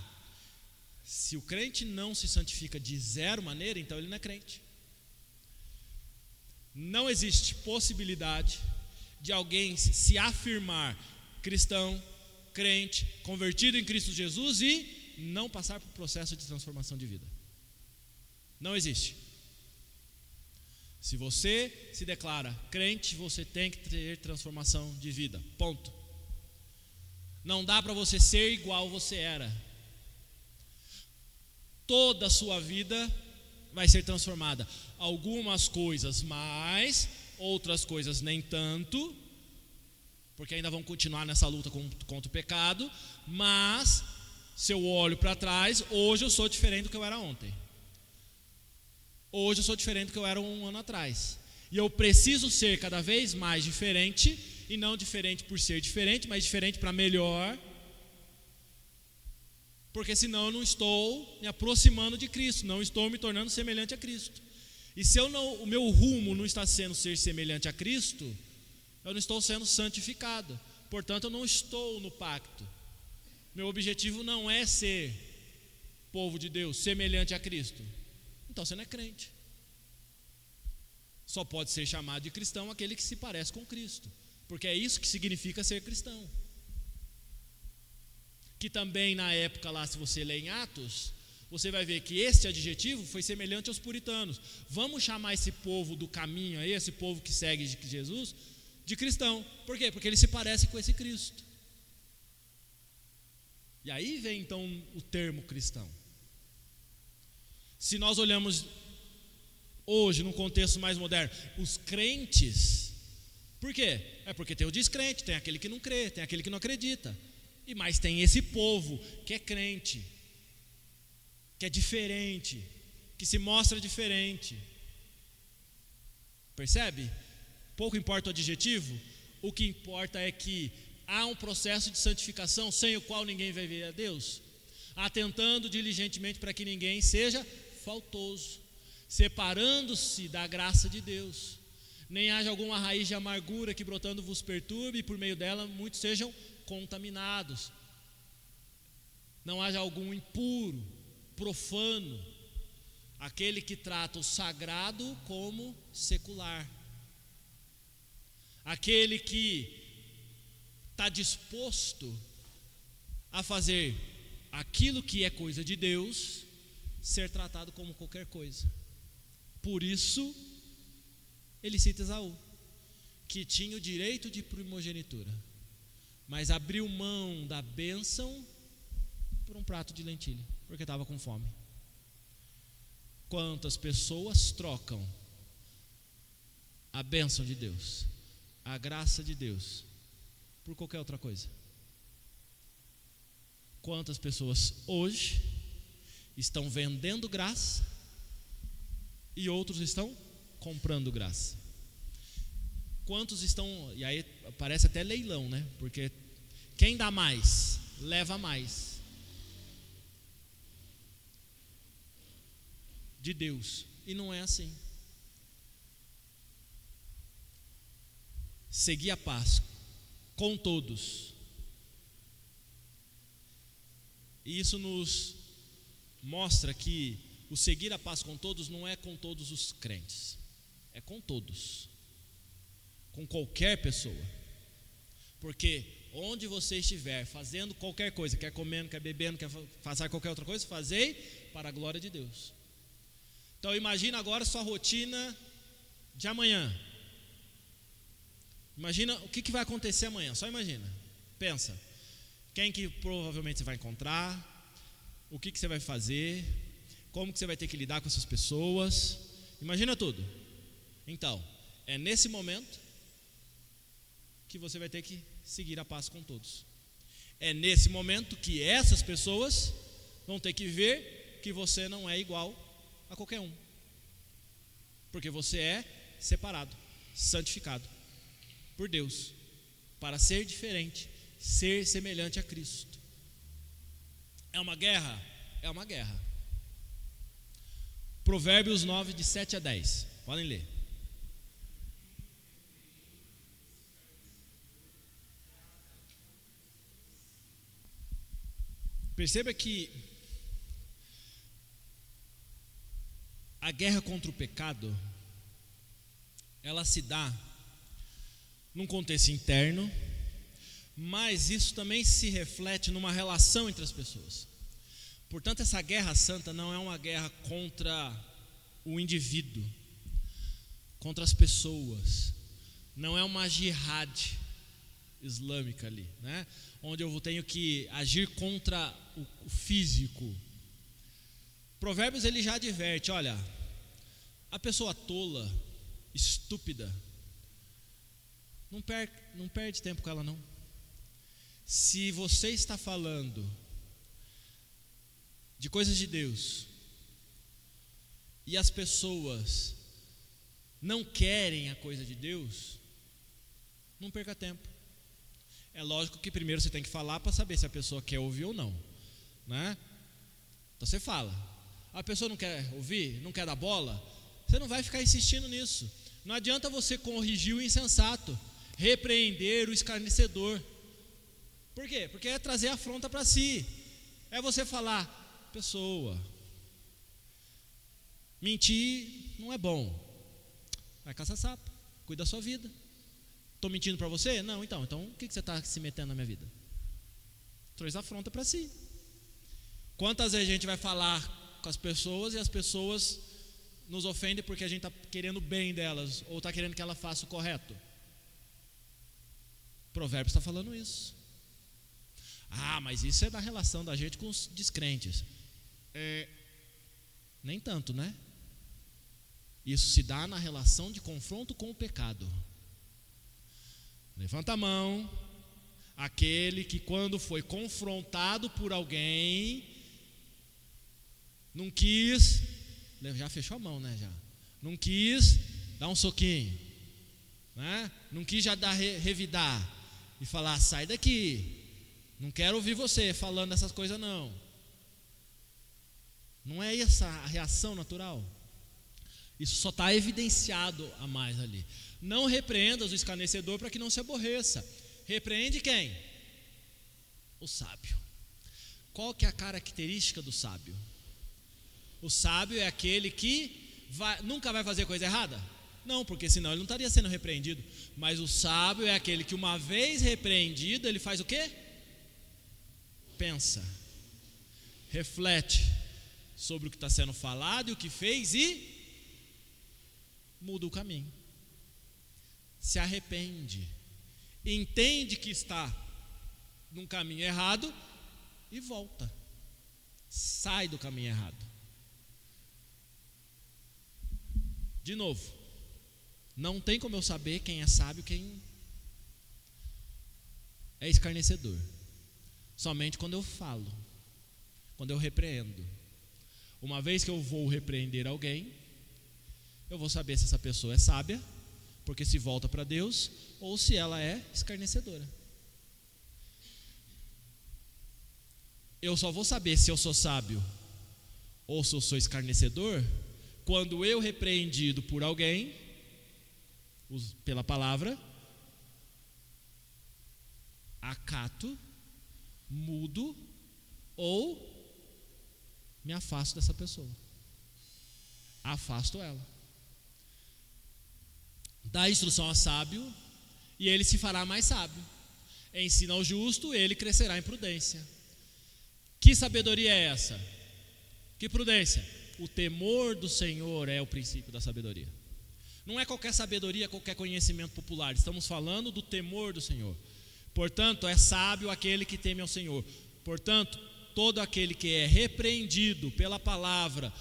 Se o crente não se santifica de zero maneira, então ele não é crente. Não existe possibilidade de alguém se afirmar cristão, crente, convertido em Cristo Jesus e não passar por processo de transformação de vida. Não existe. Se você se declara crente, você tem que ter transformação de vida. Ponto. Não dá para você ser igual você era. Toda a sua vida vai ser transformada. Algumas coisas mais, outras coisas nem tanto, porque ainda vão continuar nessa luta contra o pecado. Mas, se eu olho para trás, hoje eu sou diferente do que eu era ontem. Hoje eu sou diferente do que eu era um ano atrás. E eu preciso ser cada vez mais diferente. E não diferente por ser diferente, mas diferente para melhor. Porque senão eu não estou me aproximando de Cristo, não estou me tornando semelhante a Cristo. E se o meu rumo não está sendo ser semelhante a Cristo, eu não estou sendo santificado. Portanto, eu não estou no pacto. Meu objetivo não é ser povo de Deus, semelhante a Cristo. Então você não é crente. Só pode ser chamado de cristão aquele que se parece com Cristo. Porque é isso que significa ser cristão. Que também na época lá, se você ler em Atos, você vai ver que este adjetivo foi semelhante aos puritanos. Vamos chamar esse povo do caminho aí, esse povo que segue Jesus, de cristão. Por quê? Porque ele se parece com esse Cristo. E aí vem então o termo cristão. Se nós olhamos hoje, num contexto mais moderno, os crentes... Por quê? É porque tem o descrente, tem aquele que não crê, tem aquele que não acredita. Mas tem esse povo que é crente, que é diferente, que se mostra diferente. Percebe? Pouco importa o adjetivo, o que importa é que há um processo de santificação sem o qual ninguém vai ver a Deus, atentando diligentemente para que ninguém seja faltoso, separando-se da graça de Deus. Nem haja alguma raiz de amargura que brotando vos perturbe, e por meio dela muitos sejam contaminados. Não haja algum impuro, profano, aquele que trata o sagrado como secular, aquele que está disposto a fazer aquilo que é coisa de Deus ser tratado como qualquer coisa. Por isso ele cita Esaú, que tinha o direito de primogenitura, mas abriu mão da bênção por um prato de lentilha, porque estava com fome. Quantas pessoas trocam a bênção de Deus, a graça de Deus, por qualquer outra coisa? Quantas pessoas hoje estão vendendo graça e outros estão comprando graça? quantos estão, e aí parece até leilão, né? Porque quem dá mais, leva mais de Deus, e não é assim. Seguir a paz com todos, e isso nos mostra que o seguir a paz com todos não é com todos os crentes, é com todos, com qualquer pessoa, porque onde você estiver fazendo qualquer coisa, quer comendo, quer bebendo, quer fazer qualquer outra coisa, fazei para a glória de Deus. Então imagina agora sua rotina de amanhã. Imagina o que vai acontecer amanhã, só imagina, pensa, quem que provavelmente você vai encontrar, o que você vai fazer, como que você vai ter que lidar com essas pessoas, imagina tudo. Então, é nesse momento que você vai ter que seguir a paz com todos. É nesse momento que essas pessoas vão ter que ver que você não é igual a qualquer um, porque você é separado, santificado por Deus, para ser diferente, ser semelhante a Cristo. É uma guerra? É uma guerra. Provérbios 9, de 7 a 10, podem ler. Perceba que a guerra contra o pecado, ela se dá num contexto interno, mas isso também se reflete numa relação entre as pessoas. Portanto, essa guerra santa não é uma guerra contra o indivíduo, contra as pessoas, não é uma jihad islâmica ali, né? Onde eu tenho que agir contra o físico. Provérbios ele já adverte, olha, a pessoa tola, estúpida, não perde tempo com ela não. Se você está falando de coisas de Deus e as pessoas não querem a coisa de Deus, não perca tempo. É lógico que primeiro você tem que falar para saber se a pessoa quer ouvir ou não, né? Então você fala, a pessoa não quer ouvir, não quer dar bola, você não vai ficar insistindo nisso. Não adianta você corrigir o insensato, repreender o escarnecedor. Por quê? Porque é trazer afronta para si. É você falar, pessoa, mentir não é bom, vai caçar sapo, cuida da sua vida. Estou mentindo para você? Não, então o que você está se metendo na minha vida? Traz afronta para si. Quantas vezes a gente vai falar com as pessoas e as pessoas nos ofendem porque a gente está querendo o bem delas ou está querendo que ela faça o correto? Provérbios está falando isso. Ah, mas isso é da relação da gente com os descrentes. Nem tanto, né? Isso se dá na relação de confronto com o pecado. Levanta a mão, aquele que quando foi confrontado por alguém, não quis, já fechou a mão, né? Já não quis dar um soquinho, né? Não quis já dar revidar e falar, sai daqui, não quero ouvir você falando essas coisas não. Não é essa a reação natural? Isso só está evidenciado a mais ali. Não repreendas o escarnecedor para que não se aborreça. Repreende quem? O sábio. Qual que é a característica do sábio? O sábio é aquele que nunca vai fazer coisa errada? Não, porque senão ele não estaria sendo repreendido. Mas o sábio é aquele que uma vez repreendido, ele faz o quê? Pensa, reflete sobre o que está sendo falado e o que fez e muda o caminho. Se arrepende, entende que está num caminho errado e volta, sai do caminho errado. De novo, não tem como eu saber quem é sábio, quem é escarnecedor, somente quando eu falo, quando eu repreendo. Uma vez que eu vou repreender alguém, eu vou saber se essa pessoa é sábia, porque se volta para Deus ou se ela é escarnecedora. Eu só vou saber se eu sou sábio ou se eu sou escarnecedor quando eu, repreendido por alguém, pela palavra, acato, mudo ou me afasto dessa pessoa. Afasto ela. Dá instrução ao sábio e ele se fará mais sábio. Ensina ao justo, ele crescerá em prudência. Que sabedoria é essa? Que prudência? O temor do Senhor é o princípio da sabedoria. Não é qualquer sabedoria, qualquer conhecimento popular. Estamos falando do temor do Senhor. Portanto, é sábio aquele que teme ao Senhor. Portanto, todo aquele que é repreendido pela palavra,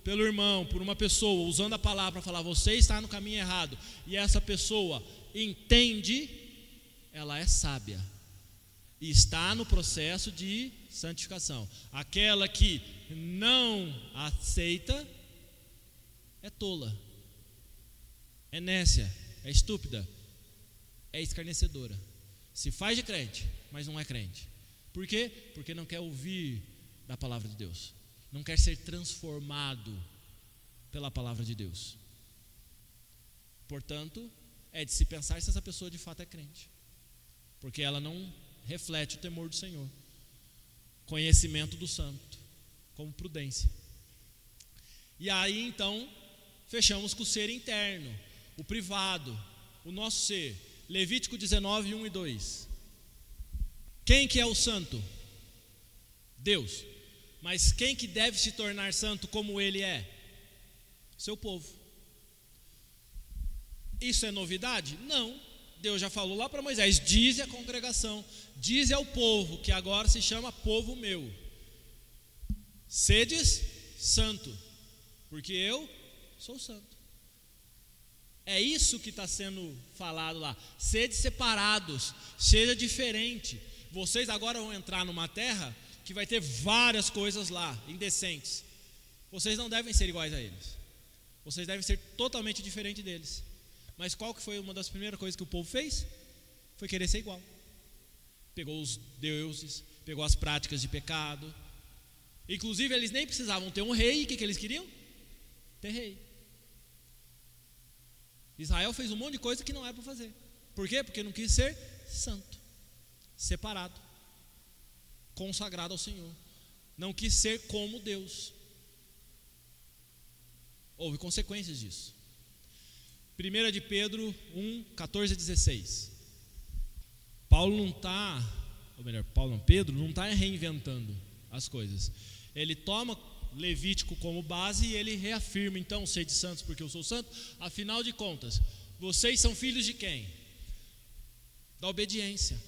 pelo irmão, por uma pessoa, usando a palavra para falar, você está no caminho errado, e essa pessoa entende, ela é sábia e está no processo de santificação. Aquela que não aceita é tola, é nécia, é estúpida, é escarnecedora. Se faz de crente, mas não é crente. Por quê? Porque não quer ouvir da palavra de Deus, não quer ser transformado pela palavra de Deus. Portanto, é de se pensar se essa pessoa de fato é crente, porque ela não reflete o temor do Senhor, conhecimento do santo, como prudência. E aí então, fechamos com o ser interno, o privado, o nosso ser. Levítico 19, 1 e 2. Quem que é o santo? Deus. Mas quem que deve se tornar santo como ele é? Seu povo. Isso é novidade? Não. Deus já falou lá para Moisés, dize à congregação, dize ao povo, que agora se chama povo meu, sedes santo, porque eu sou santo. É isso que está sendo falado lá. Sede separados, seja diferente. Vocês agora vão entrar numa terra que vai ter várias coisas lá, indecentes. Vocês não devem ser iguais a eles. Vocês devem ser totalmente diferentes deles. Mas qual que foi uma das primeiras coisas que o povo fez? Foi querer ser igual. Pegou os deuses, pegou as práticas de pecado. Inclusive eles nem precisavam ter um rei. O que eles queriam? Ter rei. Israel fez um monte de coisa que não era para fazer. Por quê? Porque não quis ser santo, separado, consagrado ao Senhor. Não quis ser como Deus. Houve consequências disso. 1 de Pedro 1, 14 a 16. Pedro não está reinventando as coisas. Ele toma Levítico como base e ele reafirma, então, sede santos porque eu sou santo. Afinal de contas, vocês são filhos de quem? Da obediência.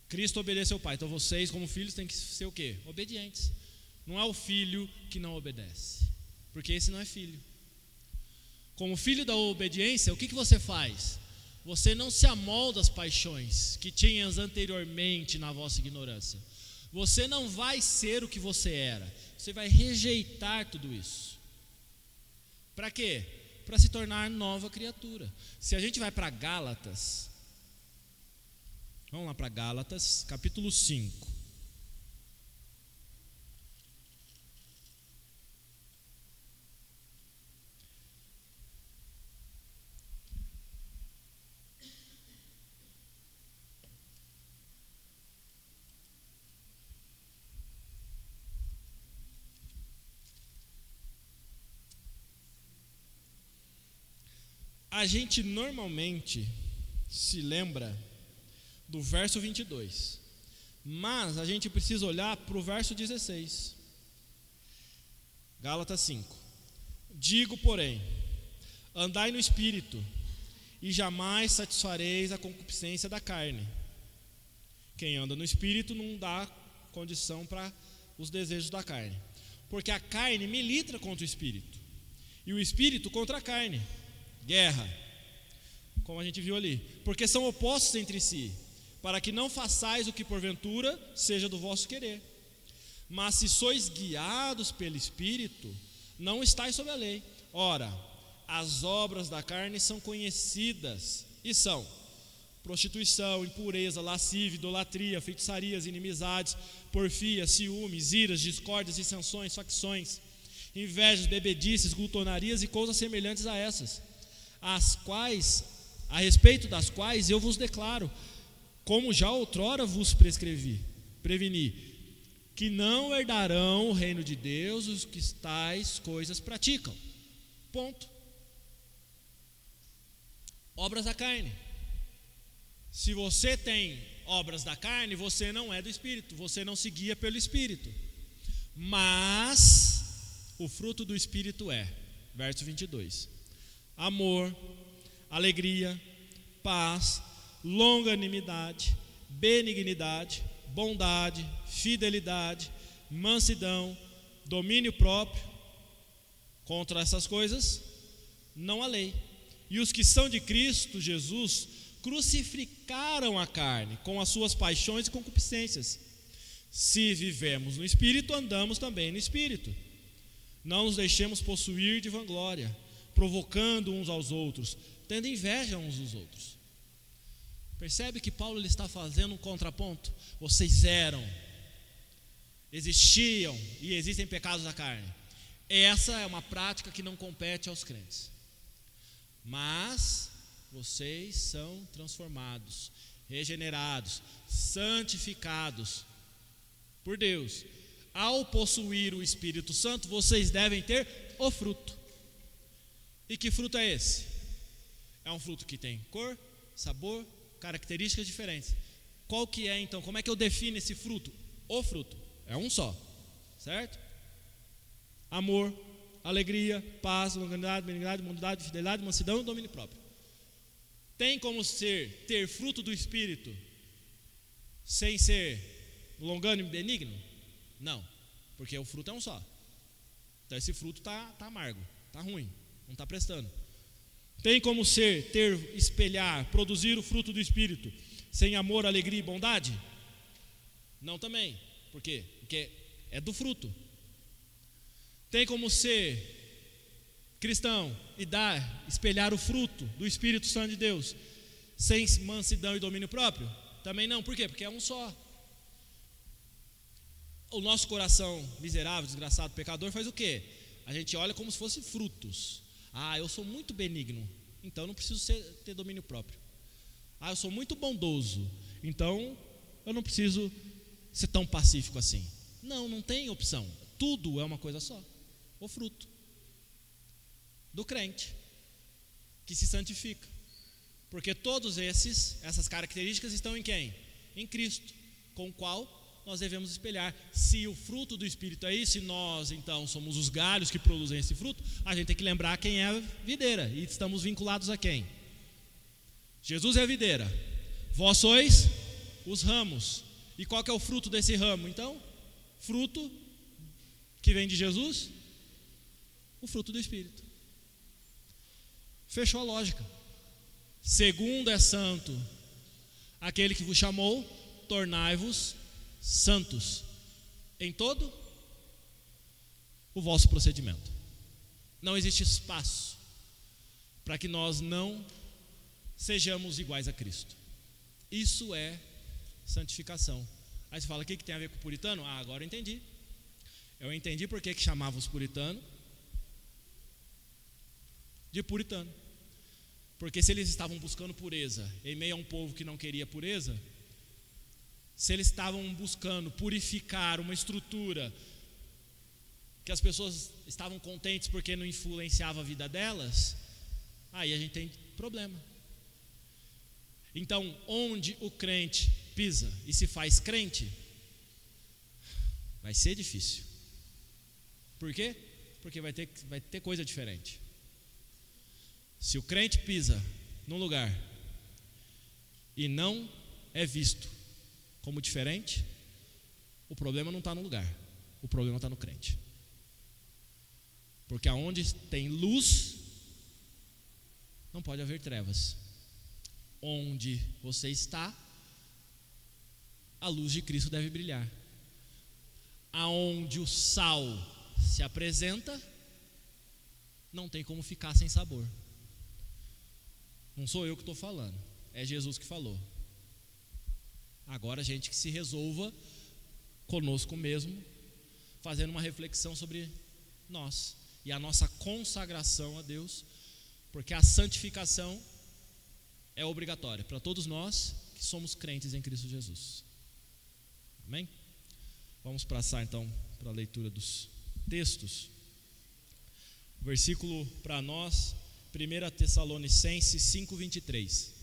Cristo obedeceu ao Pai, então vocês como filhos têm que ser o quê? Obedientes. Não é o filho que não obedece, porque esse não é filho. Como filho da obediência, o que você faz? Você não se amolda às paixões que tinhas anteriormente na vossa ignorância. Você não vai ser o que você era. Você vai rejeitar tudo isso. Para quê? Para se tornar nova criatura. Se a gente vai para Gálatas, vamos lá para Gálatas, capítulo 5. A gente normalmente se lembra do verso 22, mas a gente precisa olhar para o verso 16. Gálatas 5. Digo, porém, andai no Espírito, e jamais satisfareis a concupiscência da carne. Quem anda no Espírito não dá condição para os desejos da carne, porque a carne milita contra o Espírito, e o Espírito contra a carne. Guerra, como a gente viu ali, porque são opostos entre si, para que não façais o que porventura seja do vosso querer. Mas se sois guiados pelo Espírito, não estáis sob a lei. Ora, as obras da carne são conhecidas e são prostituição, impureza, lascívia, idolatria, feitiçarias, inimizades, porfia, ciúmes, iras, discórdias, dissensões, facções, invejas, bebedices, glutonarias e coisas semelhantes a essas, a respeito das quais eu vos declaro, como já outrora vos preveni, que não herdarão o reino de Deus os que tais coisas praticam. Ponto. Obras da carne. Se você tem obras da carne, você não é do Espírito, você não se guia pelo Espírito. Mas o fruto do Espírito é, verso 22, amor, alegria, paz, longanimidade, benignidade, bondade, fidelidade, mansidão, domínio próprio. Contra essas coisas não há lei. E os que são de Cristo Jesus crucificaram a carne com as suas paixões e concupiscências. Se vivemos no Espírito, andamos também no Espírito. Não nos deixemos possuir de vanglória, provocando uns aos outros, tendo inveja uns dos outros. Percebe que Paulo ele está fazendo um contraponto? Vocês existiam e existem pecados da carne. Essa é uma prática que não compete aos crentes. Mas vocês são transformados, regenerados, santificados por Deus. Ao possuir o Espírito Santo, vocês devem ter o fruto. E que fruto é esse? É um fruto que tem cor, sabor, características diferentes. Qual que é então? Como é que eu defino esse fruto? O fruto, é um só, certo? Amor, alegria, paz, longanimidade, benignidade, bondade, fidelidade, mansidão e domínio próprio. Tem como ter fruto do Espírito sem ser longânimo e benigno? Não, porque o fruto é um só. Então esse fruto está amargo, está ruim, não está prestando. Tem como espelhar, produzir o fruto do Espírito sem amor, alegria e bondade? Não também. Por quê? Porque é do fruto. Tem como ser cristão e espelhar o fruto do Espírito Santo de Deus sem mansidão e domínio próprio? Também não. Por quê? Porque é um só. O nosso coração miserável, desgraçado, pecador faz o quê? A gente olha como se fosse frutos. Eu sou muito benigno, então eu não preciso ter domínio próprio. Eu sou muito bondoso, então eu não preciso ser tão pacífico assim. Não tem opção. Tudo é uma coisa só. O fruto do crente que se santifica, porque todos essas características estão em quem? Em Cristo, com o qual nós devemos espelhar. Se o fruto do Espírito é isso, e nós então somos os galhos que produzem esse fruto, a gente tem que lembrar quem é a videira, e estamos vinculados a quem? Jesus é a videira, vós sois os ramos. E qual que é o fruto desse ramo então? Fruto que vem de Jesus? O fruto do Espírito. Fechou a lógica. Segundo é santo aquele que vos chamou, tornai-vos santos em todo o vosso procedimento. Não existe espaço para que nós não sejamos iguais a Cristo. Isso é santificação. Aí você fala, o que tem a ver com o puritano? Agora eu entendi. Eu entendi por que chamavam os puritanos de puritano. Porque se eles estavam buscando pureza em meio a um povo que não queria pureza, se eles estavam buscando purificar uma estrutura que as pessoas estavam contentes porque não influenciava a vida delas, aí a gente tem problema. Então, onde o crente pisa e se faz crente, vai ser difícil. Por quê? Porque vai ter coisa diferente. Se o crente pisa num lugar e não é visto como diferente, o problema não está no lugar, o problema está no crente. Porque aonde tem luz, não pode haver trevas. Onde você está, a luz de Cristo deve brilhar. Aonde o sal se apresenta, não tem como ficar sem sabor. Não sou eu que estou falando, é Jesus que falou. Agora a gente que se resolva conosco mesmo, fazendo uma reflexão sobre nós e a nossa consagração a Deus, porque a santificação é obrigatória para todos nós que somos crentes em Cristo Jesus. Amém? Vamos passar então para a leitura dos textos. O versículo para nós, 1 Tessalonicenses 5:23.